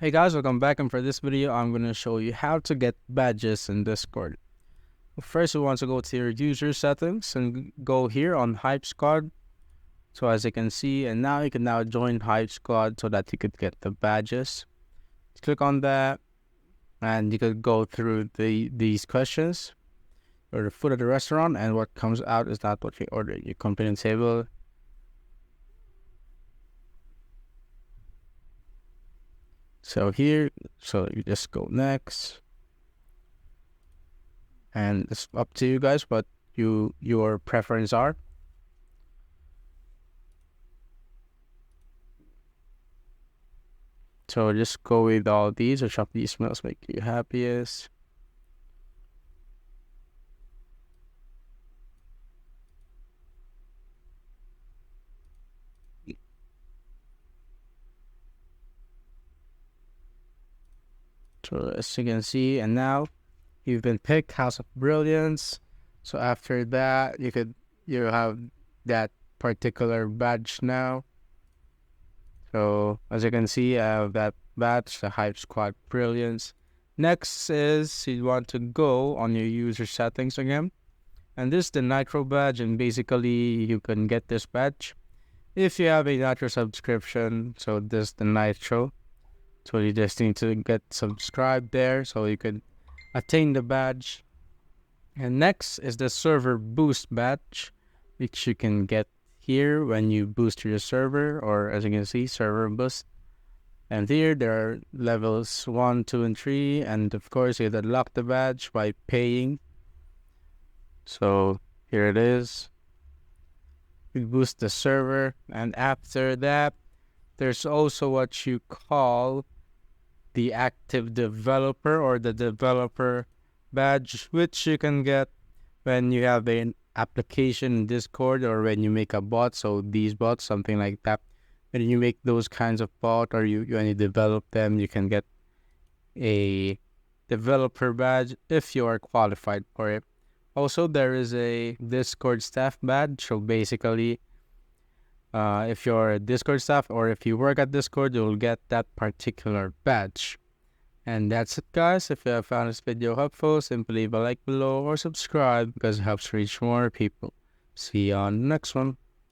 Hey guys, welcome back, and for this video I'm going to show you how to get badges in Discord. First, you want to go to your user settings and go here on Hype Squad. So as you can see, and now you can join Hype Squad so that you could get the badges. Click on that and you could go through these questions or the food at the restaurant, and what comes out is not what you ordered. You complete the table. So here, you just go next. And it's up to you guys what your preference are. So just go with all these, which of these meals make you happiest. So as you can see, and now you've been picked House of Brilliance. So after that, you have that particular badge now. So as you can see, I have that badge, the Hype Squad Brilliance. Next is you want to go on your user settings again. And this is the Nitro Badge, and basically you can get this badge if you have a Nitro subscription. So this is the Nitro. So you just need to get subscribed there so you can attain the badge. And next is the Server Boost Badge, which you can get here when you boost your server, or as you can see, Server Boost. And here there are levels 1, 2, and 3, and of course you unlock the badge by paying. So here it is. We boost the server, and after that, there's also what you call the active developer or the developer badge, which you can get when you have an application in Discord or when you make a bot. So these bots, something like that. When you make those kinds of bot or when you develop them, you can get a developer badge if you are qualified for it. Also, there is a Discord staff badge. So basically, if you're a Discord staff or if you work at Discord, you'll get that particular badge. And that's it, guys. If you have found this video helpful, simply leave a like below or subscribe because it helps reach more people. See you on the next one.